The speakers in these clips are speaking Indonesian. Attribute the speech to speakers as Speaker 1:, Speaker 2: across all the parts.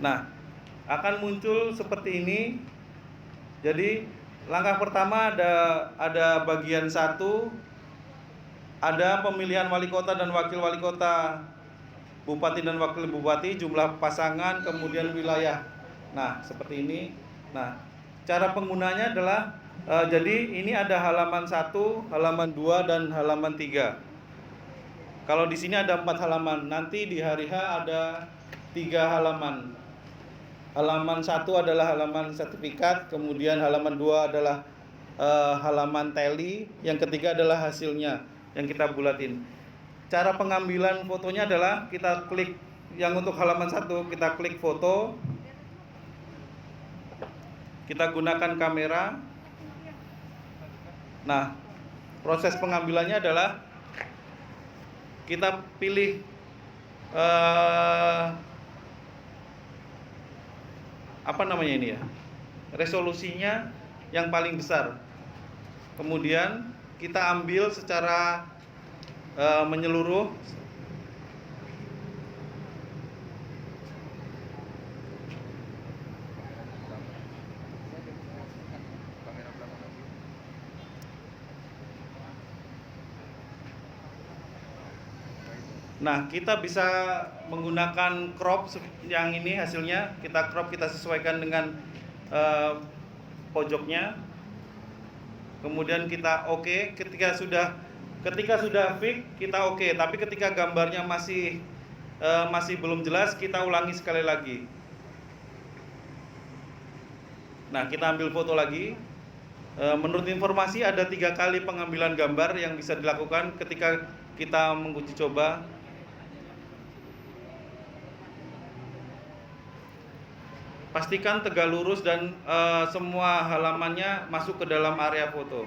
Speaker 1: Nah, akan muncul seperti ini. Jadi langkah pertama ada bagian 1, ada pemilihan wali kota dan wakil wali kota, bupati dan wakil bupati, jumlah pasangan, kemudian wilayah. Nah, seperti ini. Nah, cara penggunanya adalah jadi ini ada halaman 1, halaman 2, dan halaman 3. Kalau di sini ada 4 halaman, nanti di hari H ada 3 halaman. Halaman 1 adalah halaman sertifikat, kemudian halaman 2 adalah halaman tally, yang ketiga adalah hasilnya yang kita bulatin. Cara pengambilan fotonya adalah kita klik yang untuk halaman 1, kita klik foto. Kita gunakan kamera. Nah, proses pengambilannya adalah kita pilih apa namanya ini ya, resolusinya yang paling besar. Kemudian kita ambil secara menyeluruh. Nah, kita bisa menggunakan crop yang ini hasilnya. Kita crop, kita sesuaikan dengan pojoknya. Kemudian kita oke. Ketika sudah fix, kita oke. Tapi ketika gambarnya masih belum jelas, kita ulangi sekali lagi. Nah, kita ambil foto lagi. Menurut informasi ada 3 kali pengambilan gambar yang bisa dilakukan ketika kita menguji coba. Pastikan tegak lurus dan semua halamannya masuk ke dalam area foto.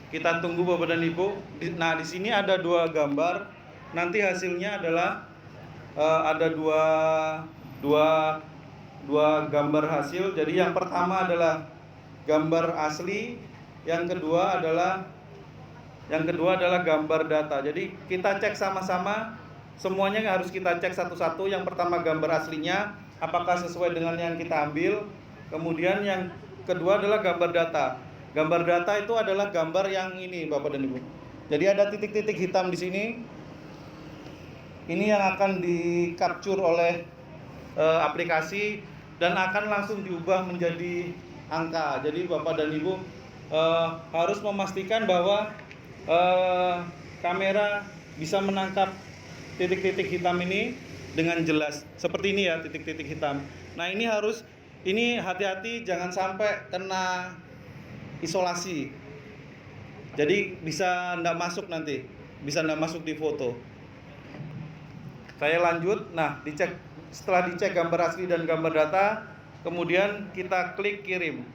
Speaker 1: Kita tunggu Bapak dan Ibu. Nah, di sini ada 2 gambar. Nanti hasilnya adalah ada dua gambar hasil. Jadi yang pertama adalah gambar asli, yang kedua adalah gambar data. Jadi kita cek sama-sama, semuanya harus kita cek satu-satu. Yang pertama gambar aslinya, apakah sesuai dengan yang kita ambil. Kemudian yang kedua adalah gambar data. Gambar data itu adalah gambar yang ini, Bapak dan Ibu. Jadi ada titik-titik hitam di sini. Ini yang akan di-capture oleh aplikasi dan akan langsung diubah menjadi angka. Jadi Bapak dan Ibu harus memastikan bahwa kamera bisa menangkap titik-titik hitam ini dengan jelas. Seperti ini ya, titik-titik hitam. Nah, ini hati-hati jangan sampai kena isolasi. Jadi bisa enggak masuk nanti, bisa enggak masuk di foto. Saya lanjut. Nah, setelah dicek gambar asli dan gambar data, kemudian kita klik kirim.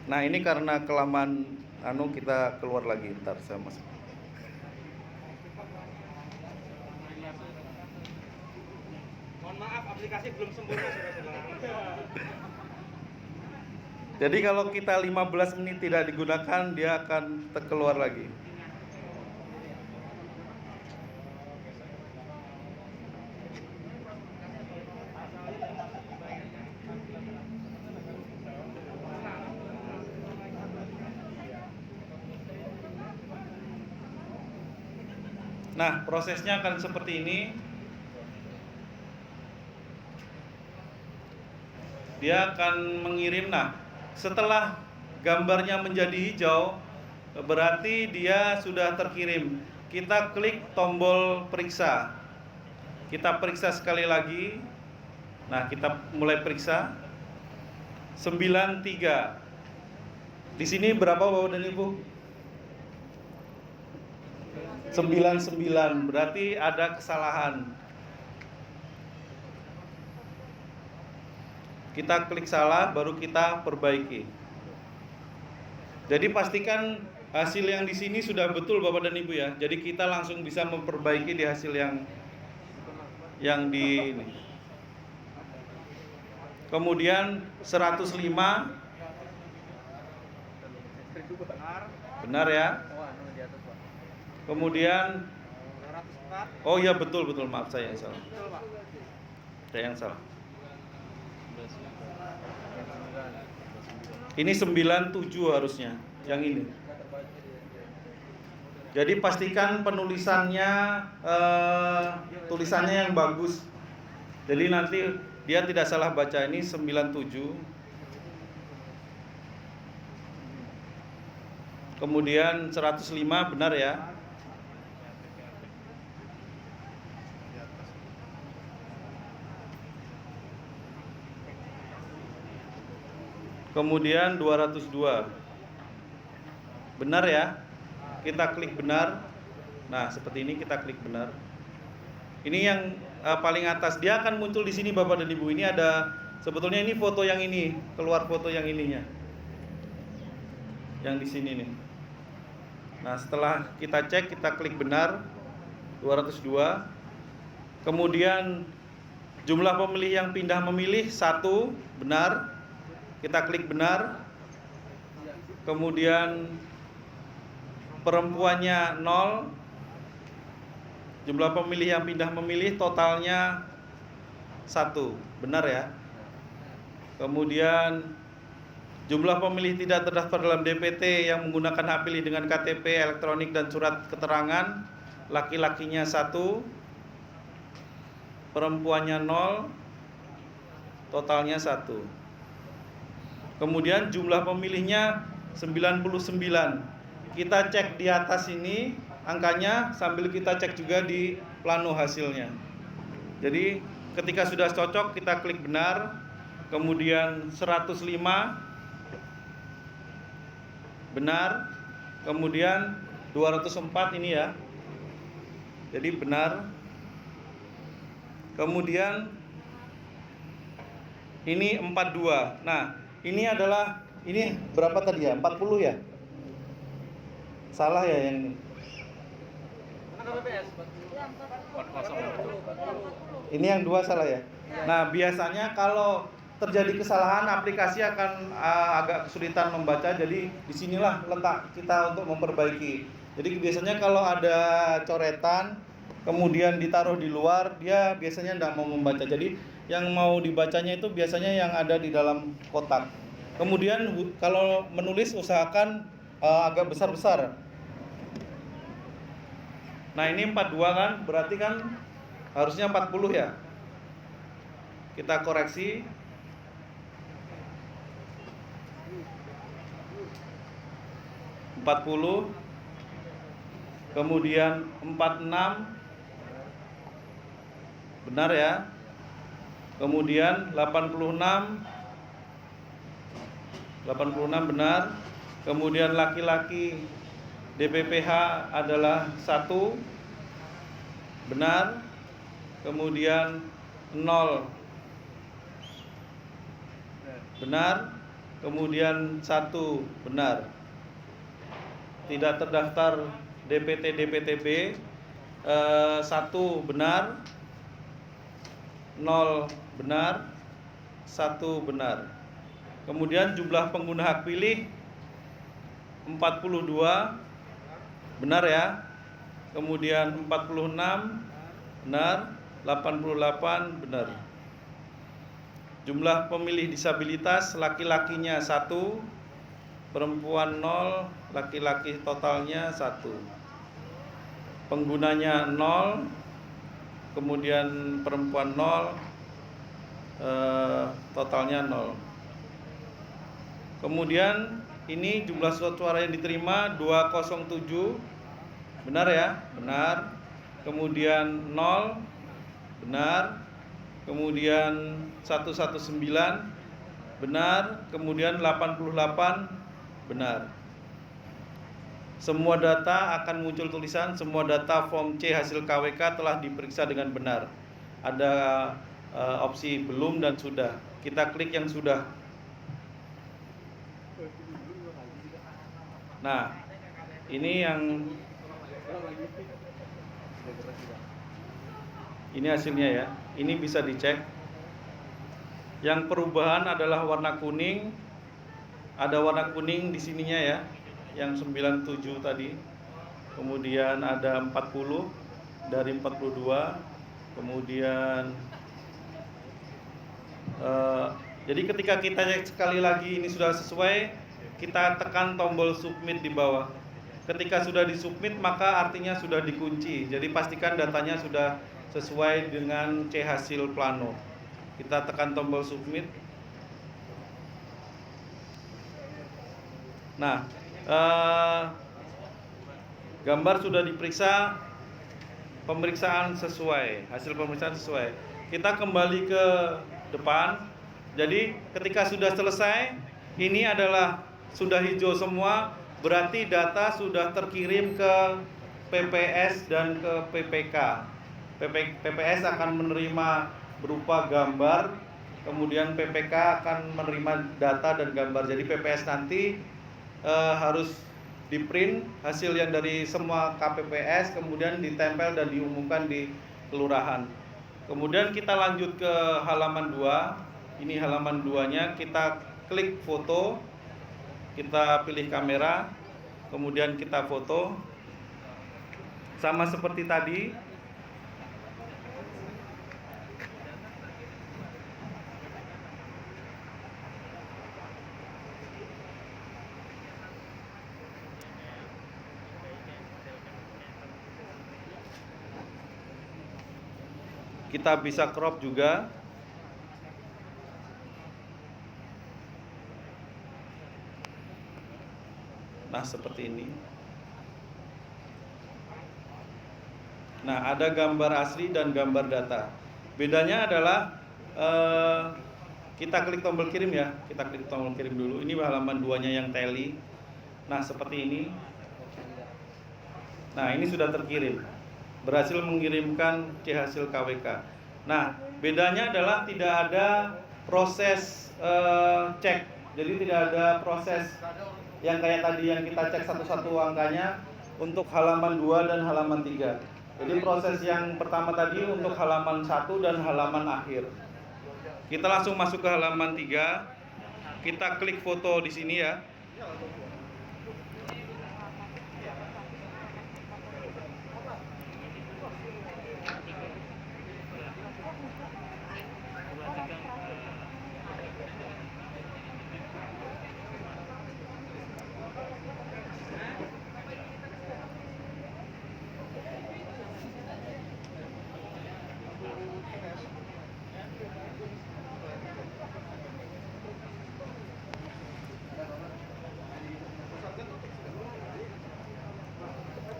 Speaker 1: Nah, ini karena kelamaan kita keluar lagi, ntar saya masuk.
Speaker 2: Mohon maaf, aplikasi belum sempurna, saudara-saudara.
Speaker 1: Jadi kalau kita 15 menit tidak digunakan, dia akan keluar lagi. Nah, prosesnya akan seperti ini. Dia akan mengirim. Nah, setelah gambarnya menjadi hijau, berarti dia sudah terkirim. Kita klik tombol periksa. Kita periksa sekali lagi. Nah, kita mulai periksa. 93. Di sini berapa Bapak dan Ibu? 99. Berarti ada kesalahan. Kita klik salah, baru kita perbaiki. Jadi pastikan hasil yang di sini sudah betul Bapak dan Ibu ya. Jadi kita langsung bisa memperbaiki di hasil yang di ini. Kemudian 105 benar ya. Kemudian
Speaker 2: 204.
Speaker 1: oh iya betul maaf saya yang salah.
Speaker 2: Betul, Pak.
Speaker 1: Saya yang salah. Ini 97 harusnya yang ini. Jadi pastikan penulisannya tulisannya yang bagus. Jadi nanti dia tidak salah baca. Ini 97. Kemudian 105 benar ya. Kemudian 202. Benar ya? Kita klik benar. Nah, seperti ini kita klik benar. Ini yang paling atas, dia akan muncul di sini Bapak dan Ibu. Ini ada sebetulnya ini foto yang ini, keluar foto yang ininya. Yang di sini nih. Nah, setelah kita cek, kita klik benar 202. Kemudian jumlah pemilih yang pindah memilih 1, benar. Kita klik benar. Kemudian perempuannya 0. Jumlah pemilih yang pindah memilih totalnya 1, benar ya. Kemudian jumlah pemilih tidak terdaftar dalam DPT yang menggunakan hak pilih dengan KTP elektronik dan surat keterangan, laki-lakinya 1, perempuannya 0, totalnya 1. Kemudian jumlah pemilihnya 99. Kita cek di atas ini angkanya sambil kita cek juga di plano hasilnya. Jadi ketika sudah cocok kita klik benar. Kemudian 105 benar. Kemudian 204 ini ya. Jadi benar. Kemudian ini 42. Nah, ini berapa tadi ya? 40 ya? Salah ya yang ini. Ini yang 2 salah ya? Nah, biasanya kalau terjadi kesalahan aplikasi akan agak kesulitan membaca. Jadi disinilah letak kita untuk memperbaiki. Jadi biasanya kalau ada coretan kemudian ditaruh di luar, dia biasanya tidak mau membaca. Jadi yang mau dibacanya itu biasanya yang ada di dalam kotak. Kemudian kalau menulis usahakan agak besar-besar. Nah, ini 42 kan, berarti kan harusnya 40 ya. Kita koreksi. Kemudian 46 benar ya. Kemudian 86 benar. Kemudian laki-laki DPPH adalah 1, benar. Kemudian 0 benar. Kemudian 1 benar. Tidak terdaftar DPT DPTB 1 benar, 0 benar, 1 benar. Kemudian jumlah pengguna hak pilih 42 benar ya. Kemudian 46 benar, 88 benar. Jumlah pemilih disabilitas laki-lakinya 1, perempuan 0, laki-laki totalnya 1. Penggunanya 0, kemudian perempuan 0, totalnya 0. Kemudian ini jumlah suara yang diterima 207, benar ya? Benar. Kemudian 0, benar. Kemudian 119, benar. Kemudian 88, benar. Semua data akan muncul tulisan semua data form C hasil KWK telah diperiksa dengan benar. Ada opsi belum dan sudah. Kita klik yang sudah. Nah, ini hasilnya ya. Ini bisa dicek. Yang perubahan adalah warna kuning. Ada warna kuning di sininya ya, yang 97 tadi. Kemudian ada 40 dari 42. Kemudian jadi ketika kita cek sekali lagi ini sudah sesuai, kita tekan tombol submit di bawah. Ketika sudah disubmit maka artinya sudah dikunci. Jadi pastikan datanya sudah sesuai dengan C hasil plano. Kita tekan tombol submit. Nah, gambar sudah diperiksa, pemeriksaan sesuai, hasil pemeriksaan sesuai. Kita kembali ke depan. Jadi ketika sudah selesai, ini adalah sudah hijau semua, berarti data sudah terkirim ke PPS dan ke PPK. PPS akan menerima berupa gambar, kemudian PPK akan menerima data dan gambar. Jadi PPS nanti harus di print hasil yang dari semua KPPS, kemudian ditempel dan diumumkan di kelurahan. Kemudian kita lanjut ke halaman 2. Ini halaman 2-nya, kita klik foto, kita pilih kamera, kemudian kita foto. Sama seperti tadi. Kita bisa crop juga. Nah, seperti ini. Nah, ada gambar asli dan gambar data. Bedanya adalah kita klik tombol kirim ya. Kita klik tombol kirim dulu. Ini halaman 2-nya yang tally. Nah, seperti ini. Nah, ini sudah terkirim. Berhasil mengirimkan C hasil KWK. Nah, bedanya adalah tidak ada proses cek. Jadi tidak ada proses yang kayak tadi yang kita cek satu-satu angkanya untuk halaman 2 dan halaman 3. Jadi proses yang pertama tadi untuk halaman 1 dan halaman akhir. Kita langsung masuk ke halaman 3. Kita klik foto di sini ya.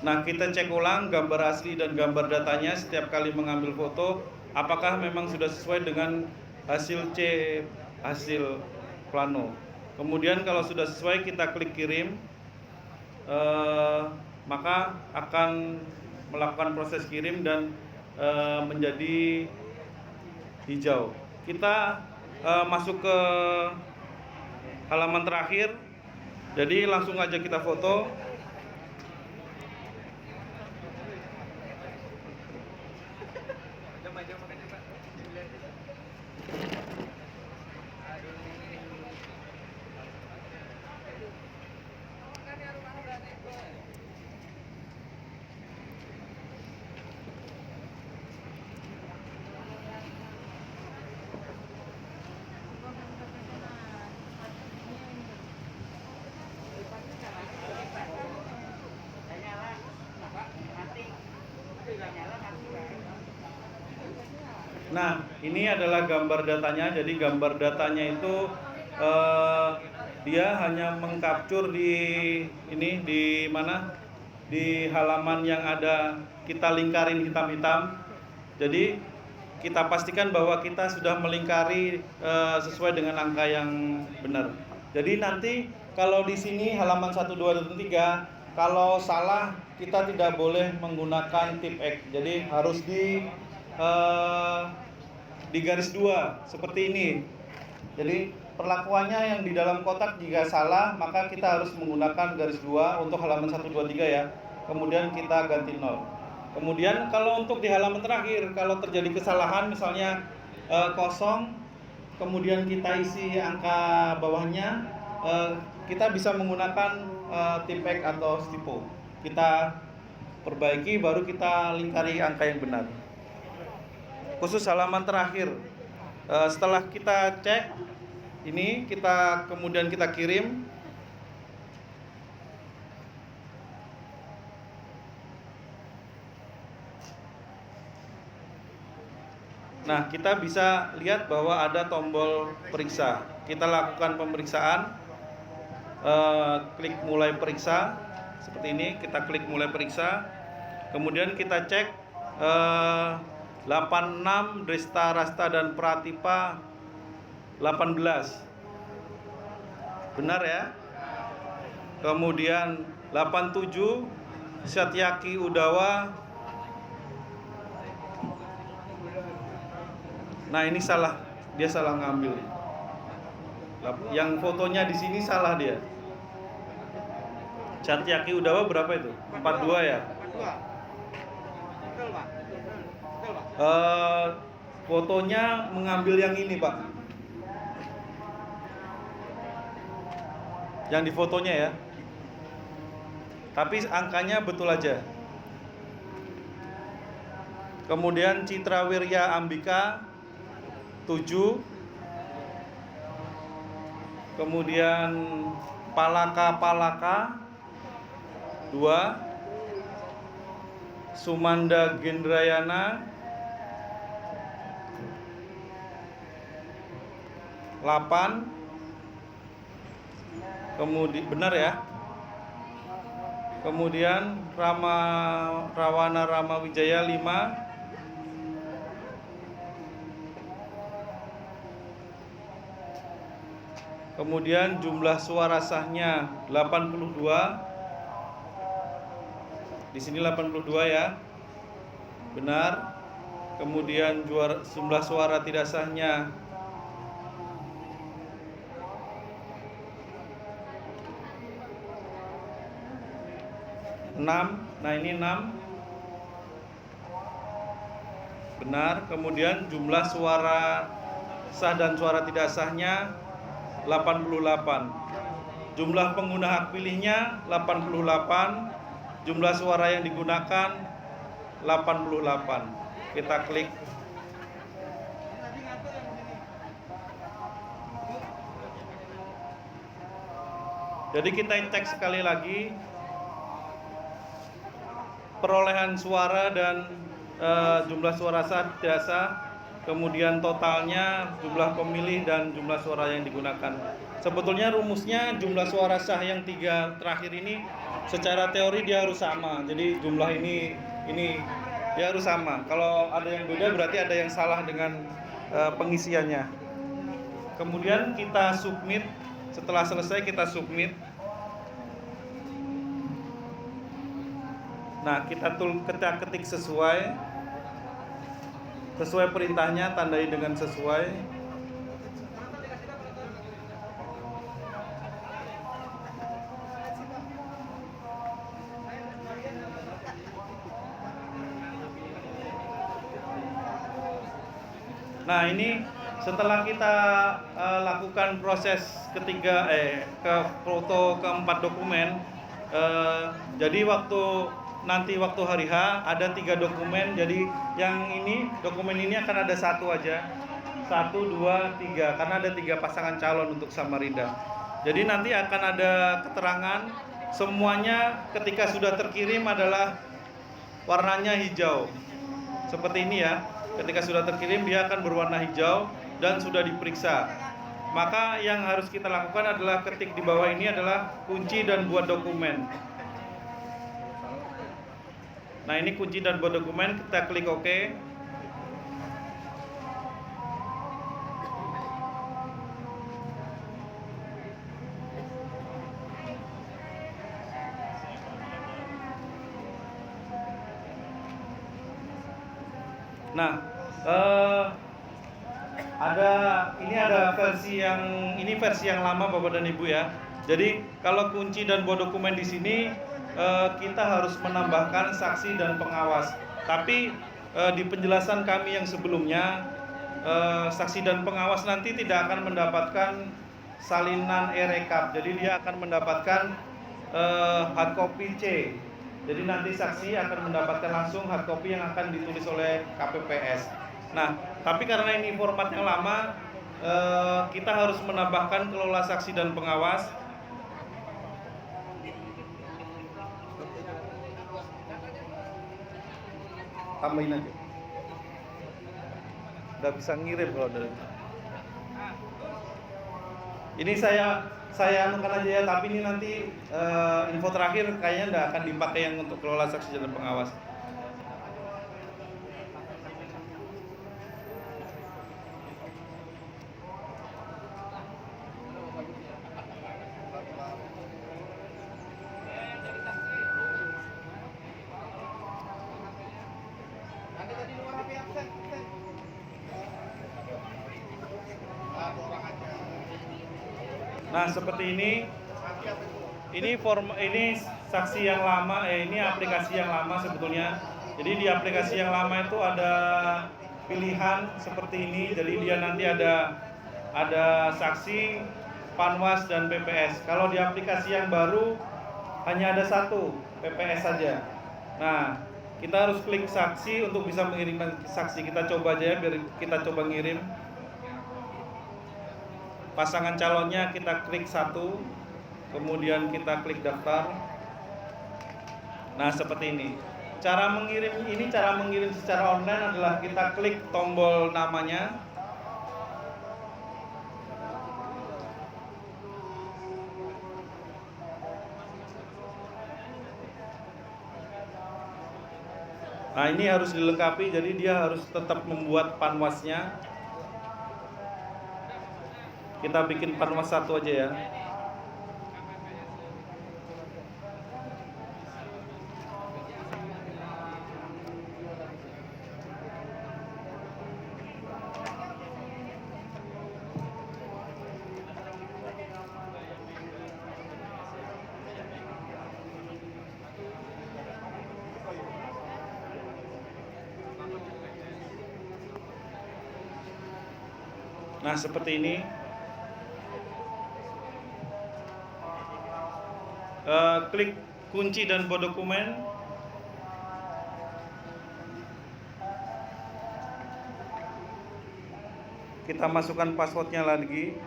Speaker 1: Nah, kita cek ulang gambar asli dan gambar datanya setiap kali mengambil foto, apakah memang sudah sesuai dengan hasil C hasil plano. Kemudian kalau sudah sesuai kita klik kirim, maka akan melakukan proses kirim dan menjadi hijau. Kita masuk ke halaman terakhir, jadi langsung aja kita foto. Nah, ini adalah gambar datanya. Jadi gambar datanya itu dia hanya mengcapture di ini di mana? Di halaman yang ada kita lingkarin hitam-hitam. Jadi kita pastikan bahwa kita sudah melingkari sesuai dengan angka yang benar. Jadi nanti kalau di sini halaman 1, 2, dan 3, kalau salah kita tidak boleh menggunakan tip X. Jadi harus di garis 2 seperti ini. Jadi perlakuannya yang di dalam kotak jika salah maka kita harus menggunakan garis 2 untuk halaman 1, 2, 3 ya. Kemudian kita ganti 0. Kemudian kalau untuk di halaman terakhir, kalau terjadi kesalahan misalnya kosong, kemudian kita isi angka bawahnya, kita bisa menggunakan tipek atau stipo. Kita perbaiki baru kita lingkari angka yang benar. Khusus halaman terakhir, setelah kita cek ini, kemudian kita kirim. Nah, kita bisa lihat bahwa ada tombol periksa. Kita lakukan pemeriksaan, klik mulai periksa seperti ini. Kita klik mulai periksa, kemudian kita cek 86 Dresta, Rasta dan Pratipa 18. Benar ya? Kemudian 87 Satyaki Udawa. Nah, ini salah. Dia salah ngambil. Yang fotonya di sini salah dia. Satyaki Udawa berapa itu? 42 ya?
Speaker 2: 42. Betul, Pak. Betul, Pak.
Speaker 1: Fotonya mengambil yang ini, Pak. Yang di fotonya ya. Tapi angkanya betul aja. Kemudian Citra Wirya Ambika 7. Kemudian Palaka 2. Sumanda Gendrayana 8. Kemudian benar ya. Kemudian Rawana Rama Wijaya 5. Kemudian jumlah suara sahnya 82. Di sini 82 ya. Benar. Kemudian jumlah suara tidak sahnya 6. Nah, ini 6. Benar. Kemudian jumlah suara sah dan suara tidak sahnya 88. Jumlah pengguna hak pilihnya 88. Jumlah suara yang digunakan 88. Kita klik. Jadi kita cek sekali lagi perolehan suara dan jumlah suara sah tidak sah, kemudian totalnya, jumlah pemilih dan jumlah suara yang digunakan. Sebetulnya rumusnya jumlah suara sah yang 3 terakhir ini secara teori dia harus sama. Jadi jumlah ini dia harus sama. Kalau ada yang beda berarti ada yang salah dengan pengisiannya. Kemudian kita submit. Setelah selesai kita submit. Nah, kita ketik sesuai perintahnya, tandai dengan sesuai. Nah, ini setelah kita lakukan proses ketiga ke foto keempat dokumen, jadi nanti waktu hari H ada 3 dokumen. Jadi yang ini, dokumen ini akan ada satu aja, 1, 2, 3, karena ada 3 pasangan calon untuk Samarinda. Jadi nanti akan ada keterangan semuanya ketika sudah terkirim adalah warnanya hijau seperti ini ya. Ketika sudah terkirim dia akan berwarna hijau dan sudah diperiksa. Maka yang harus kita lakukan adalah ketik di bawah ini adalah kunci dan buat dokumen. Nah, ini kunci dan buat dokumen, kita klik OK. Nah, ini ada versi yang lama Bapak dan Ibu ya. Jadi kalau kunci dan bawa dokumen di sini kita harus menambahkan saksi dan pengawas. Tapi di penjelasan kami yang sebelumnya saksi dan pengawas nanti tidak akan mendapatkan salinan e-rekap. Jadi dia akan mendapatkan hard copy C. Jadi nanti saksi akan mendapatkan langsung hard copy yang akan ditulis oleh KPPS. Nah, tapi karena ini format yang lama, kita harus menambahkan kelola saksi dan pengawas. Tambahin aja. Nggak bisa ngirim kalau dari. Ini saya anukan aja ya, tapi ini nanti info terakhir kayaknya nggak akan dipakai yang untuk kelola saksi dan pengawas. Nah, seperti ini saksi yang lama, ini aplikasi yang lama sebetulnya. Jadi di aplikasi yang lama itu ada pilihan seperti ini. Jadi dia nanti ada saksi, panwas dan PPS. Kalau di aplikasi yang baru hanya ada satu, PPS saja. Nah, kita harus klik saksi untuk bisa mengirimkan saksi. Kita coba aja ya, biar kita coba ngirim. Pasangan calonnya kita klik satu, kemudian kita klik daftar. Nah, seperti ini. Cara mengirim secara online adalah kita klik tombol namanya. Nah, ini harus dilengkapi, jadi dia harus tetap membuat panwasnya. Kita bikin panwas satu aja ya. Nah, seperti ini. Klik kunci dan bawa dokumen. Kita masukkan passwordnya lagi.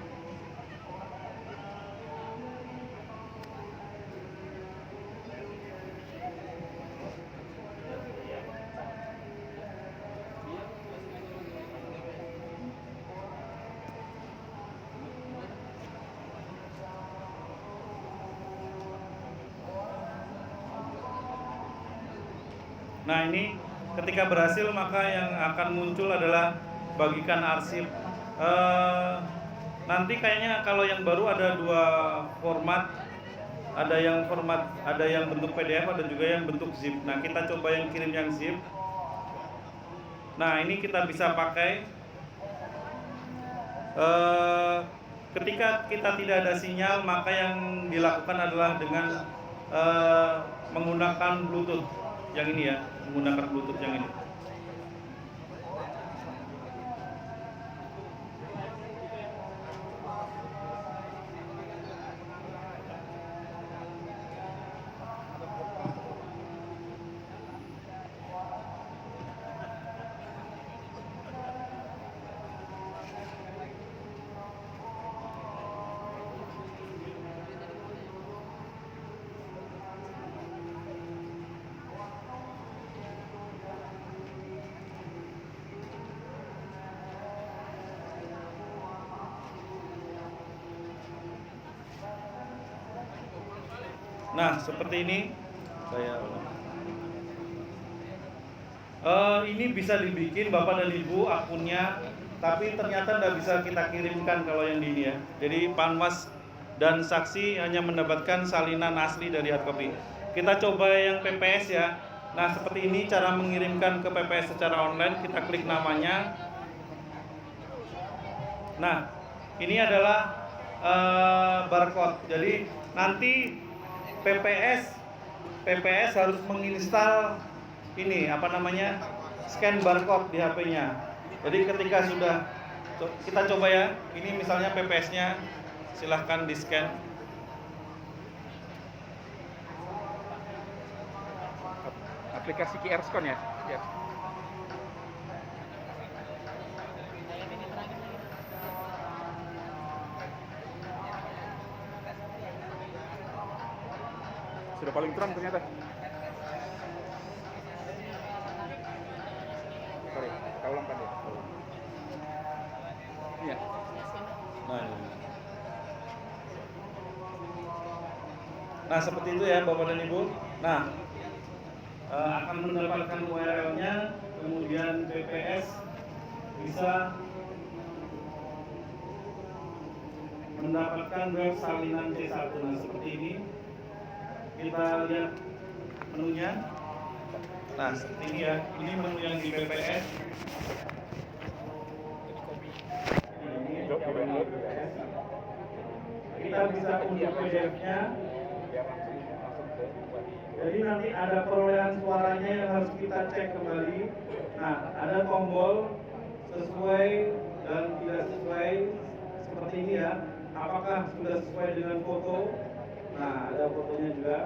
Speaker 1: Nah, ini ketika berhasil maka yang akan muncul adalah bagikan arsip. Nanti kayaknya kalau yang baru ada dua format, ada yang bentuk PDF, ada juga yang bentuk zip. Nah, kita coba yang kirim yang zip. Nah, ini kita bisa pakai ketika kita tidak ada sinyal, maka yang dilakukan adalah dengan menggunakan Bluetooth yang ini ya, menggunakan Bluetooth yang ini. Nah, seperti ini. Ini bisa dibikin Bapak dan Ibu akunnya, tapi ternyata tidak bisa kita kirimkan kalau yang di ini ya. Jadi panwas dan saksi hanya mendapatkan salinan asli dari hard copy. Kita coba yang PPS ya. Nah, seperti ini cara mengirimkan ke PPS secara online. Kita klik namanya. Nah, ini adalah barcode. Jadi nanti PPS harus menginstal ini scan barcode di HP-nya. Jadi ketika sudah kita coba ya, ini misalnya PPS-nya, silahkan di scan.
Speaker 2: Aplikasi QR Scan ya? Ya. Sudah paling terang ternyata. Sorry, kau ulang ya. Iya.
Speaker 1: Nah, seperti itu ya Bapak dan Ibu. Nah, akan mendapatkan URL-nya, kemudian PPS bisa mendapatkan web salinan C1. Nah, seperti ini. Kita lihat menunya. Nah, seperti ini ya. Ini menu yang di PPS. Kita bisa unduh PDF-nya. Jadi nanti ada perolehan suaranya yang harus kita cek kembali. Nah, ada tombol sesuai dan tidak sesuai seperti ini ya. Apakah sudah sesuai dengan foto? Nah, ada fotonya juga.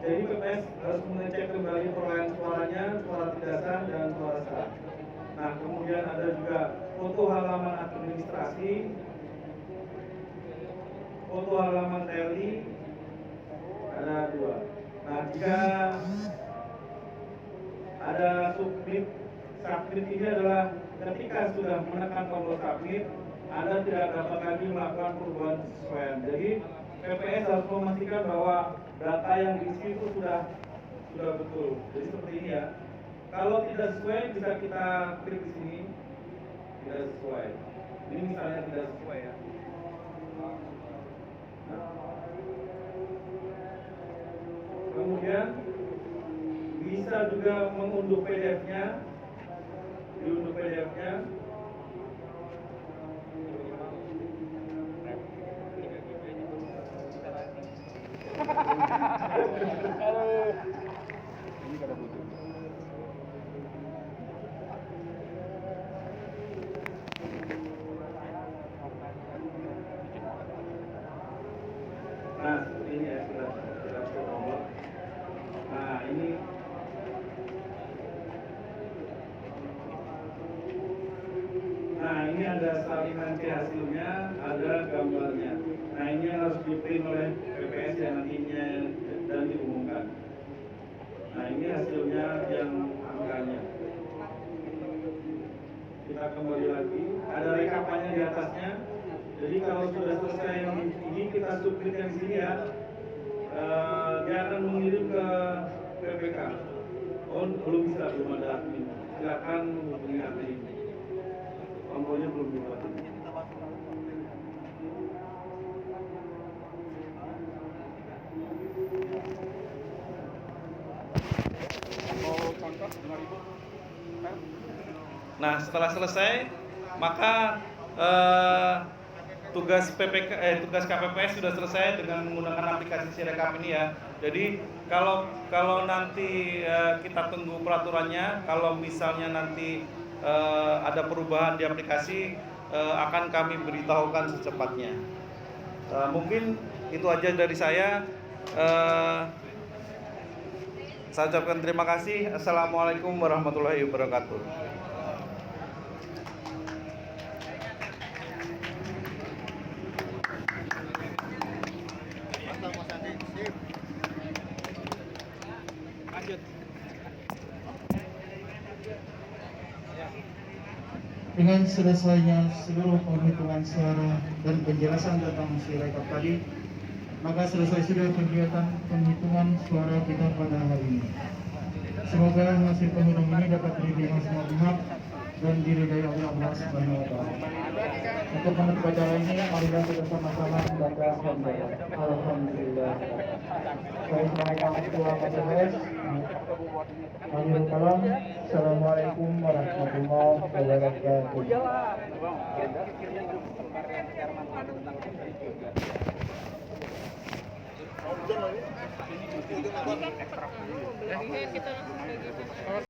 Speaker 1: Jadi PPS harus mengecek kembali perolehan suaranya, suara tidak sah dan suara sah. Nah, kemudian ada juga foto halaman administrasi, foto halaman teli, ada 2. Nah, jika ada submit ini adalah ketika sudah menekan tombol submit, Anda tidak dapat lagi melakukan perubahan sesuaian. Jadi PPS harus memastikan bahwa data yang diisi itu sudah betul. Jadi seperti ini ya. Kalau tidak sesuai bisa kita klik di sini. Tidak sesuai. Ini misalnya tidak sesuai ya. Nah. Kemudian bisa juga mengunduh PDF-nya. Diunduh PDF-nya.
Speaker 2: Halo. Ini kada butuh.
Speaker 1: Nah, seperti ini ya, kita tombol. Nah, ini ada salinan C hasilnya, ada gambarnya. Nah, ini yang harus di-print oleh PPS yang nantinya dan diumumkan. Nah, ini hasilnya yang angkanya. Kita kembali lagi, ada rekapannya di atasnya. Jadi kalau sudah selesai yang ini, kita submit yang sini ya. Dia akan mengirim ke PPK. Oh, belum bisa, belum ada admin. Silakan menghubungi admin. Tombolnya belum dibuat. Nah, setelah selesai, maka tugas KPPS sudah selesai dengan menggunakan aplikasi Sirekap ini ya. Jadi kalau nanti kita tunggu peraturannya, kalau misalnya nanti ada perubahan di aplikasi, akan kami beritahukan secepatnya. Mungkin itu aja dari saya. Saya ucapkan terima kasih. Assalamualaikum warahmatullahi wabarakatuh.
Speaker 2: Lanjut.
Speaker 3: Dengan selesainya seluruh penghitungan suara dan penjelasan tentang Sirekap tadi, maka selesai sudah kegiatan penghitungan suara kita pada hari ini. Semoga hasil penghitungan ini dapat diterima semua pihak dan diridai oleh Allah Subhanahu wa Ta'ala. Untuk menutup acara ini, marilah kita sama-sama membaca hamdalah. Alhamdulillah. Saya sebagai Ketua KPPS Akhirul Kalam. Assalamualaikum warahmatullahi wabarakatuh.
Speaker 4: Kita langsung